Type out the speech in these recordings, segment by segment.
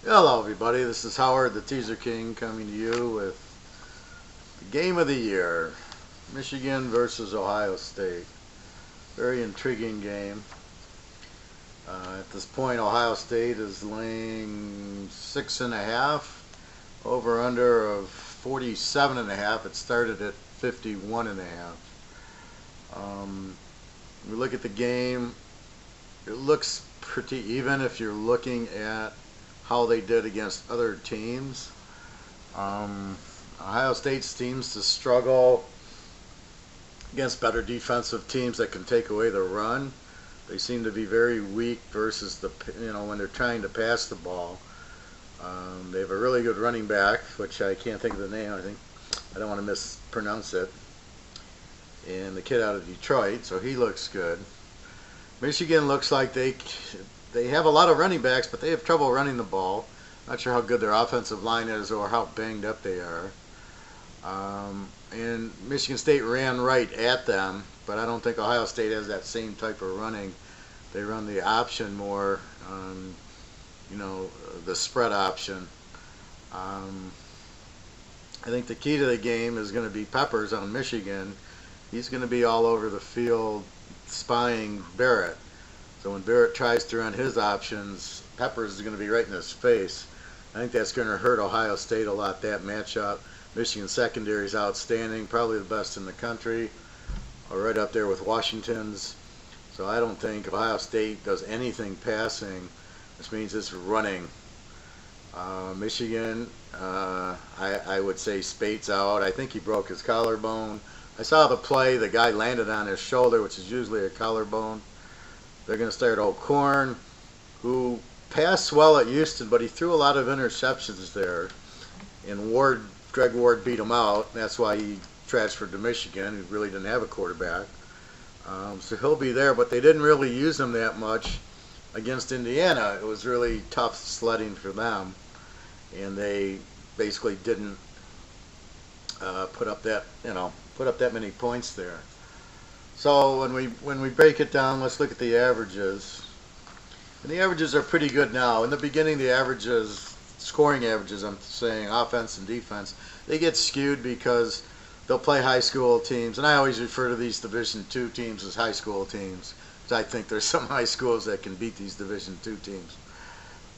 Hello everybody, this is Howard, the Teaser King, coming to you with the game of the year. Michigan versus Ohio State. Very intriguing game. At this point, Ohio State is laying 6.5. Over under of 47.5. It started at 51.5. We look at the game. It looks pretty even if you're looking at how they did against other teams. Ohio State seems to struggle against better defensive teams that can take away the run. They seem to be very weak versus when they're trying to pass the ball. They have a really good running back, which I can't think of the name. I don't want to mispronounce it. And the kid out of Detroit, so he looks good. Michigan looks like they have a lot of running backs, but they have trouble running the ball. Not sure how good their offensive line is or how banged up they are. And Michigan State ran right at them, but I don't think Ohio State has that same type of running. They run the option more, the spread option. I think the key to the game is going to be Peppers on Michigan. He's going to be all over the field spying Barrett. So when Barrett tries to run his options, Peppers is going to be right in his face. I think that's going to hurt Ohio State a lot, that matchup. Michigan secondary is outstanding, probably the best in the country, or right up there with Washington's. So I don't think Ohio State does anything passing, which means it's running. Michigan, I would say Spate's out. I think he broke his collarbone. I saw the play. The guy landed on his shoulder, which is usually a collarbone. They're going to start O'Korn, who passed well at Houston, but he threw a lot of interceptions there. And Greg Ward beat him out. That's why he transferred to Michigan. He really didn't have a quarterback. So he'll be there, but they didn't really use him that much against Indiana. It was really tough sledding for them. And they basically didn't put up that many points there. So when we break it down, let's look at the averages. And the averages are pretty good now. In the beginning, the averages, scoring averages, I'm saying offense and defense, they get skewed because they'll play high school teams. And I always refer to these Division II teams as high school teams, because I think there's some high schools that can beat these Division II teams.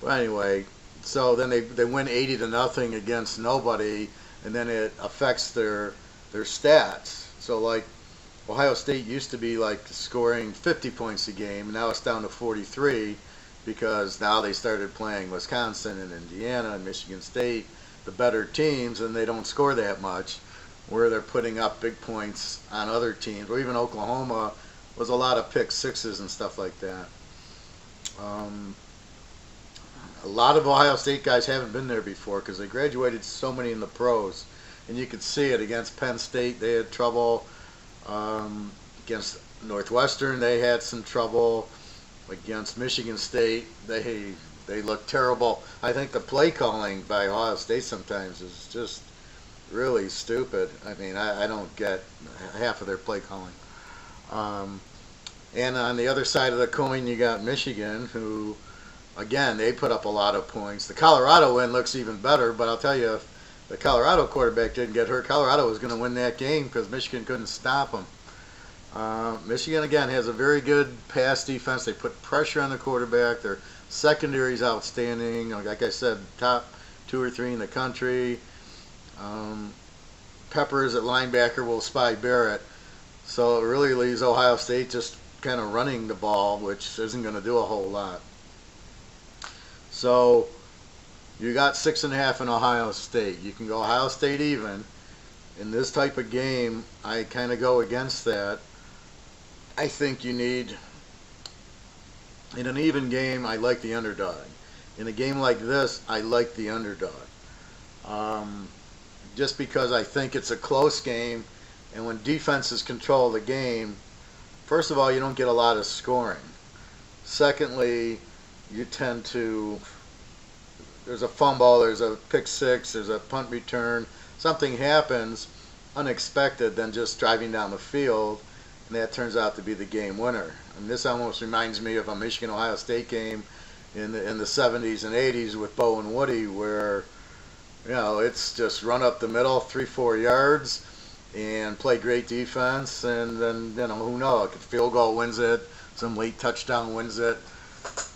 But anyway, so then they win 80-0 against nobody, and then it affects their stats. So like Ohio State used to be like scoring 50 points a game, and now it's down to 43 because now they started playing Wisconsin and Indiana and Michigan State, the better teams, and they don't score that much, where they're putting up big points on other teams. Or even Oklahoma was a lot of pick sixes and stuff like that. A lot of Ohio State guys haven't been there before because they graduated so many in the pros, and you could see it against Penn State. They had trouble. Against Northwestern, they had some trouble. Against Michigan State, they looked terrible. I think the play calling by Ohio State sometimes is just really stupid. I mean, I don't get half of their play calling. And on the other side of the coin, you got Michigan, who, again, they put up a lot of points. The Colorado win looks even better, but I'll tell you, if the Colorado quarterback didn't get hurt, Colorado was going to win that game because Michigan couldn't stop them. Michigan, again, has a very good pass defense. They put pressure on the quarterback. Their secondary is outstanding. Like I said, top 2 or 3 in the country. Peppers at linebacker will spy Barrett. So it really leaves Ohio State just kind of running the ball, which isn't going to do a whole lot. So you got 6.5 in Ohio State. You can go Ohio State even. In this type of game, I kind of go against that. I think you need, in an even game, I like the underdog. In a game like this, I like the underdog. Just because I think it's a close game, and when defenses control the game, first of all, you don't get a lot of scoring. Secondly, you tend to, there's a fumble, there's a pick six, there's a punt return, something happens unexpected than just driving down the field, and that turns out to be the game winner. And this almost reminds me of a Michigan-Ohio State game in the 70s and 80s with Bo and Woody, where it's just run up the middle 3-4 yards and play great defense, and then who knows, if field goal wins it, some late touchdown wins it.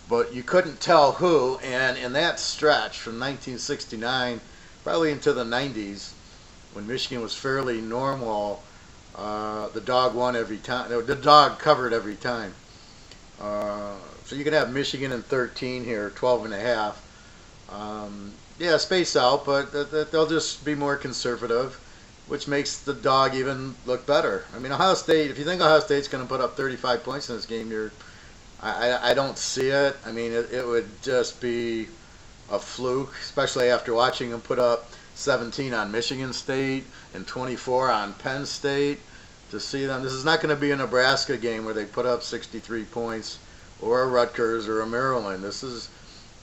But you couldn't tell who, and in that stretch from 1969 probably into the 90s, when Michigan was fairly normal, the dog won every time. The dog covered every time. So you can have Michigan in 13 here, 12.5. Yeah, space out, but they'll just be more conservative, which makes the dog even look better. I mean, Ohio State, if you think Ohio State's going to put up 35 points in this game, I don't see it. I mean, it would just be a fluke, especially after watching them put up 17 on Michigan State and 24 on Penn State. To see them, this is not going to be a Nebraska game where they put up 63 points, or a Rutgers or a Maryland.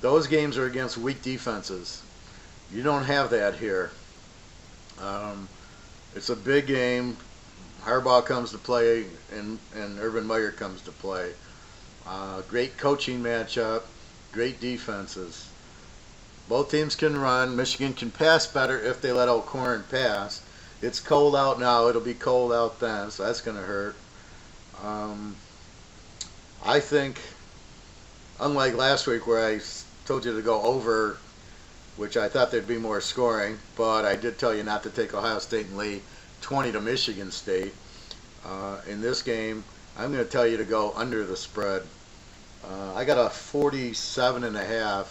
Those games are against weak defenses. You don't have that here. It's a big game. Harbaugh comes to play, and Urban Meyer comes to play. Great coaching matchup, great defenses. Both teams can run. Michigan can pass better if they let O'Korn pass. It's cold out now. It'll be cold out then, so that's going to hurt. I think, unlike last week where I told you to go over, which I thought there'd be more scoring, but I did tell you not to take Ohio State and lay 20 to Michigan State. In this game, I'm going to tell you to go under the spread. I got a 47.5.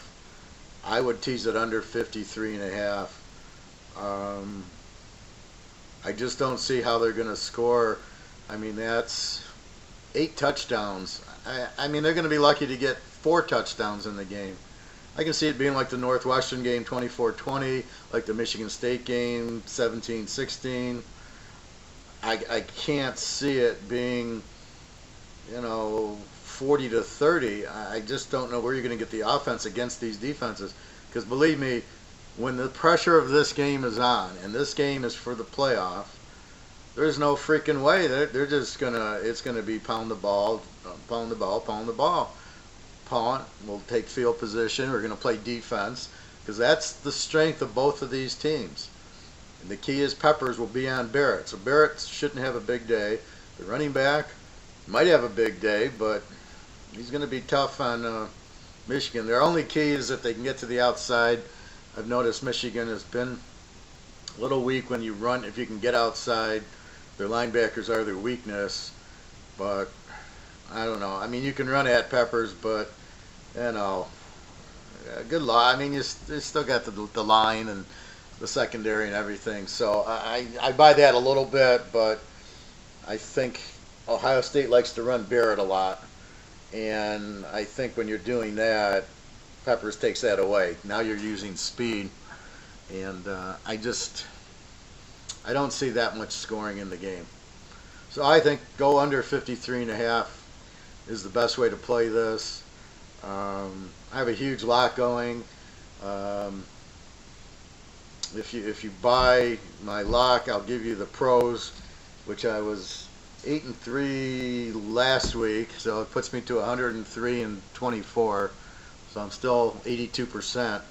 I would tease it under 53.5. I just don't see how they're going to score. I mean, that's 8 touchdowns. I mean, they're going to be lucky to get 4 touchdowns in the game. I can see it being like the Northwestern game, 24-20, like the Michigan State game, 17-16. I can't see it being, 40-30. I just don't know where you're going to get the offense against these defenses. Because believe me, when the pressure of this game is on, and this game is for the playoff, there's no freaking way. They're just it's gonna be pound the ball. Punt, we'll take field position. We're gonna play defense, because that's the strength of both of these teams. And the key is Peppers will be on Barrett. So Barrett shouldn't have a big day. The running back might have a big day, but he's gonna be tough on Michigan. Their only key is if they can get to the outside. I've noticed Michigan has been a little weak when you run. If you can get outside, their linebackers are their weakness. But I don't know. I mean, you can run at Peppers, but good luck. I mean, you still got the line and the secondary and everything. So I buy that a little bit, but I think Ohio State likes to run Barrett a lot, and I think when you're doing that, Peppers takes that away. Now you're using speed, and I don't see that much scoring in the game. So I think go under 53.5 is the best way to play this. I have a huge lock going. If you buy my lock, I'll give you the pros, which I was 8-3 last week, so it puts me to 103-24. So I'm still 82%.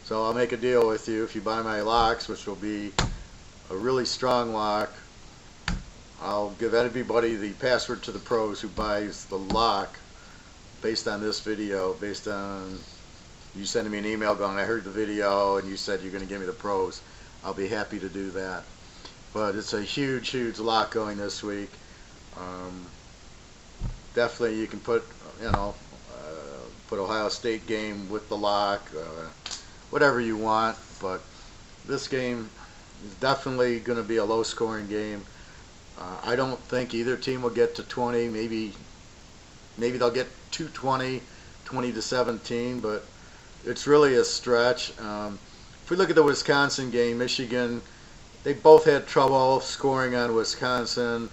So I'll make a deal with you if you buy my locks, which will be a really strong lock. I'll give everybody the password to the pros who buys the lock based on this video, based on you sending me an email going, I heard the video and you said you're going to give me the pros. I'll be happy to do that. But it's a huge, huge lock going this week. Definitely you can put, put Ohio State game with the lock, whatever you want. But this game is definitely going to be a low-scoring game. I don't think either team will get to 20. Maybe they'll get to 20, 20-17, but it's really a stretch. If we look at the Wisconsin game, Michigan, they both had trouble scoring on Wisconsin.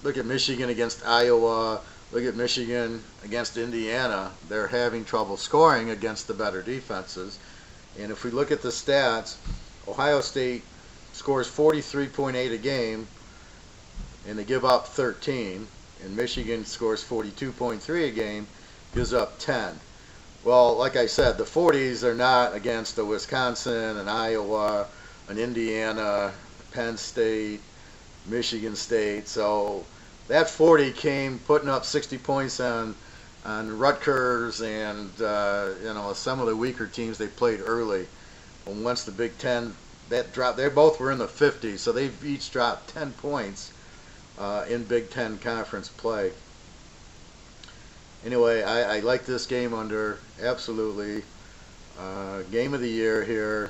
Look at Michigan against Iowa. Look at Michigan against Indiana. They're having trouble scoring against the better defenses. And if we look at the stats, Ohio State scores 43.8 a game, and they give up 13. And Michigan scores 42.3 a game, gives up 10. Well, like I said, the 40s are not against the Wisconsin and Iowa and Indiana, Penn State, Michigan State. So that 40 came putting up 60 points on Rutgers and some of the weaker teams they played early. And once the Big Ten that dropped, they both were in the 50s, so they've each dropped 10 points in Big Ten conference play. Anyway, I like this game under, absolutely. Game of the year here.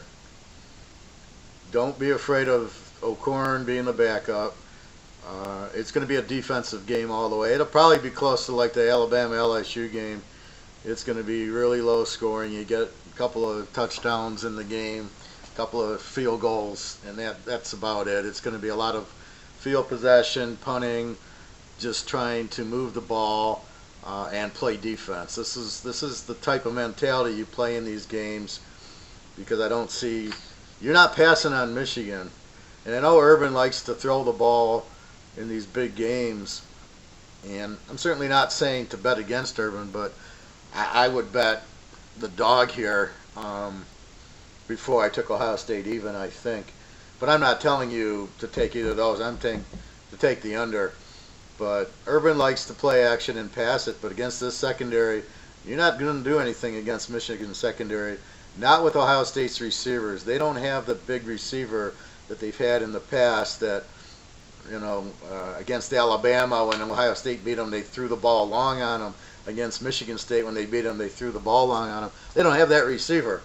Don't be afraid of O'Korn being the backup. It's going to be a defensive game all the way. It'll probably be close to like the Alabama-LSU game. It's going to be really low scoring. You get a couple of touchdowns in the game, a couple of field goals, and that's about it. It's going to be a lot of field possession, punting, just trying to move the ball and play defense. This is the type of mentality you play in these games, because I don't see, you're not passing on Michigan. And I know Urban likes to throw the ball in these big games, and I'm certainly not saying to bet against Urban, but I would bet the dog here before I took Ohio State even, I think. But I'm not telling you to take either of those. I'm saying to take the under. But Urban likes to play action and pass it, but against this secondary, you're not going to do anything against Michigan's secondary. Not with Ohio State's receivers. They don't have the big receiver that they've had in the past that, against Alabama, when Ohio State beat them, they threw the ball long on them. Against Michigan State, when they beat them, they threw the ball long on them. They don't have that receiver.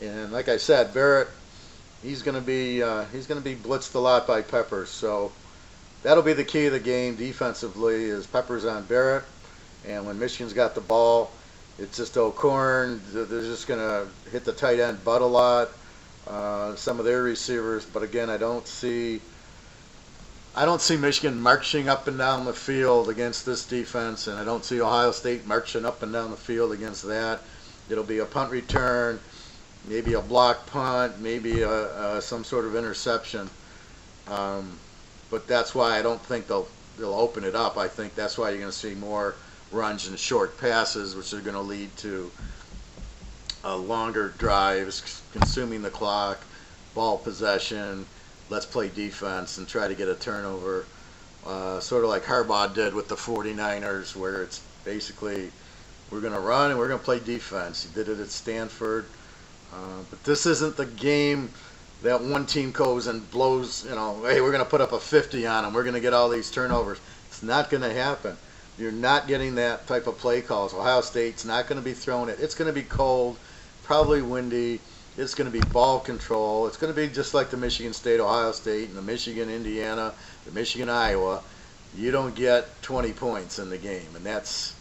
And like I said, Barrett, he's going to be blitzed a lot by Peppers. So that'll be the key of the game defensively, is Peppers on Barrett. And when Michigan's got the ball, it's just O'Korn. They're just going to hit the tight end butt a lot. Some of their receivers, but again, I don't see Michigan marching up and down the field against this defense, and I don't see Ohio State marching up and down the field against that. It'll be a punt return, maybe a block punt, maybe some sort of interception. But that's why I don't think they'll open it up. I think that's why you're going to see more runs and short passes, which are going to lead to longer drives, consuming the clock, ball possession. Let's play defense and try to get a turnover, sort of like Harbaugh did with the 49ers, where it's basically we're going to run and we're going to play defense. He did it at Stanford. But this isn't the game that one team goes and blows, hey, we're going to put up a 50 on them. We're going to get all these turnovers. It's not going to happen. You're not getting that type of play calls. Ohio State's not going to be throwing it. It's going to be cold, probably windy. It's going to be ball control. It's going to be just like the Michigan State, Ohio State, and the Michigan, Indiana, the Michigan, Iowa. You don't get 20 points in the game, and that's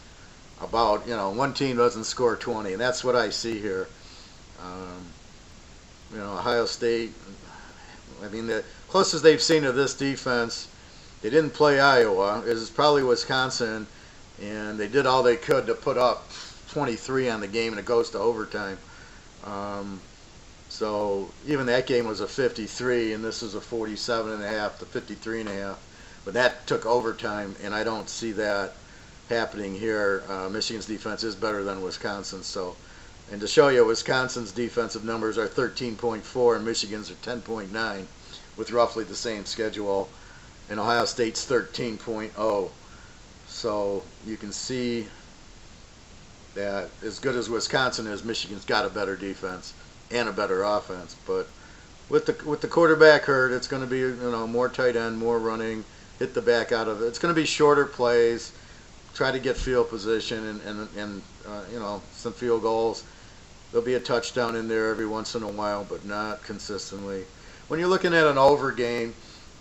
about, one team doesn't score 20, and that's what I see here. Ohio State, the closest they've seen to this defense, they didn't play Iowa. It was probably Wisconsin, and they did all they could to put up 23 on the game, and it goes to overtime. So even that game was a 53, and this is a 47.5 to 53.5. But that took overtime, and I don't see that happening here. Michigan's defense is better than Wisconsin. So, and to show you, Wisconsin's defensive numbers are 13.4, and Michigan's are 10.9, with roughly the same schedule. And Ohio State's 13.0. So you can see that as good as Wisconsin is, Michigan's got a better defense and a better offense. But with the quarterback hurt, it's going to be more tight end, more running, hit the back out of it. It's going to be shorter plays, try to get field position and some field goals. There'll be a touchdown in there every once in a while, but not consistently. When you're looking at an over game,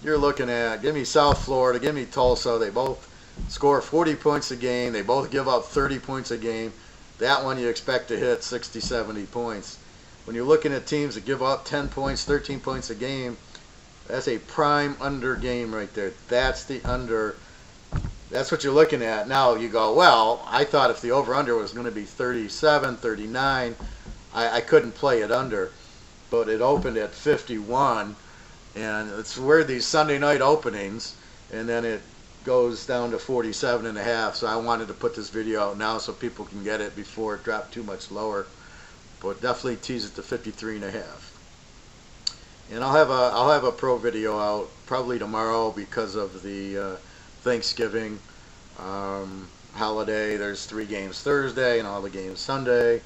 you're looking at, give me South Florida, give me Tulsa. They both score 40 points a game. They both give up 30 points a game. That one you expect to hit 60, 70 points. When you're looking at teams that give up 10 points, 13 points a game, that's a prime under game right there. That's the under. That's what you're looking at. Now you go, well, I thought if the over-under was going to be 37, 39, I couldn't play it under. But it opened at 51, and it's weird, these Sunday night openings, and then it goes down to 47.5. So I wanted to put this video out now so people can get it before it dropped too much lower. But definitely tease it to 53.5. And I'll have a pro video out probably tomorrow because of the Thanksgiving holiday. There's 3 games Thursday and all the games Sunday,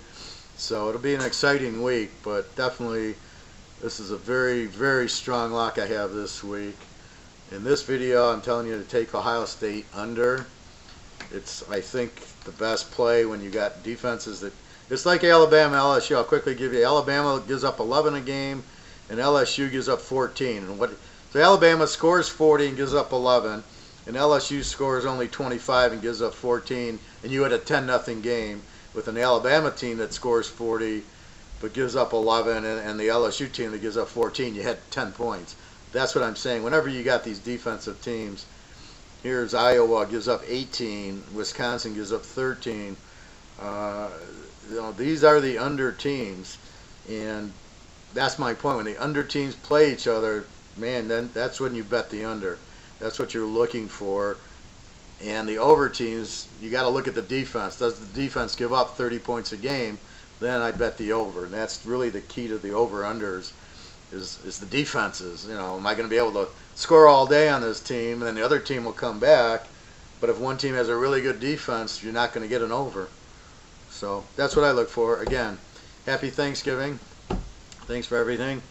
so it'll be an exciting week. But definitely, this is a very, very strong lock I have this week. In this video, I'm telling you to take Ohio State under. It's, I think, the best play when you got defenses that. It's like Alabama, LSU. I'll quickly give you. Alabama gives up 11 a game, and LSU gives up 14. And so Alabama scores 40 and gives up 11, and LSU scores only 25 and gives up 14. And you had a 10-0 game with an Alabama team that scores 40 but gives up 11, and the LSU team that gives up 14. You had 10 points. That's what I'm saying. Whenever you got these defensive teams, here's Iowa gives up 18, Wisconsin gives up 13. These are the under teams, and that's my point. When the under teams play each other, man, then that's when you bet the under. That's what you're looking for. And the over teams, you got to look at the defense. Does the defense give up 30 points a game? Then I bet the over, and that's really the key to the over-unders is the defenses. Am I going to be able to score all day on this team, and then the other team will come back? But if one team has a really good defense, you're not going to get an over. So that's what I look for. Again, happy Thanksgiving. Thanks for everything.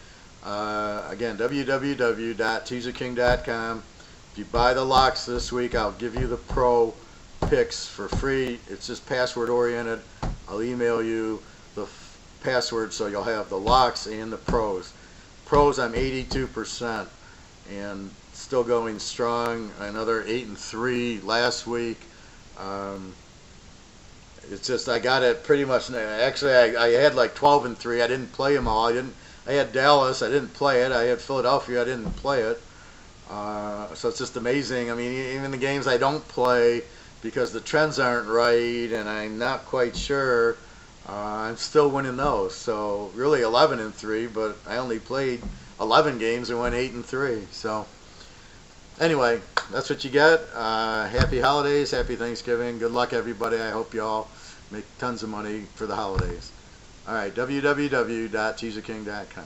Again, www.teaserking.com. If you buy the locks this week, I'll give you the pro picks for free. It's just password oriented. I'll email you the password so you'll have the locks and the pros. Pros, I'm 82% and still going strong. Another 8-3 last week. It's just I got it pretty much. Actually, I had like 12-3. I didn't play them all. I had Dallas. I didn't play it. I had Philadelphia. I didn't play it. So it's just amazing. I mean, even the games I don't play because the trends aren't right and I'm not quite sure, I'm still winning those. So really 11-3, but I only played 11 games and went 8-3. So anyway, that's what you get. Happy holidays, happy Thanksgiving. Good luck, everybody. I hope you all make tons of money for the holidays. All right, www.teaserking.com.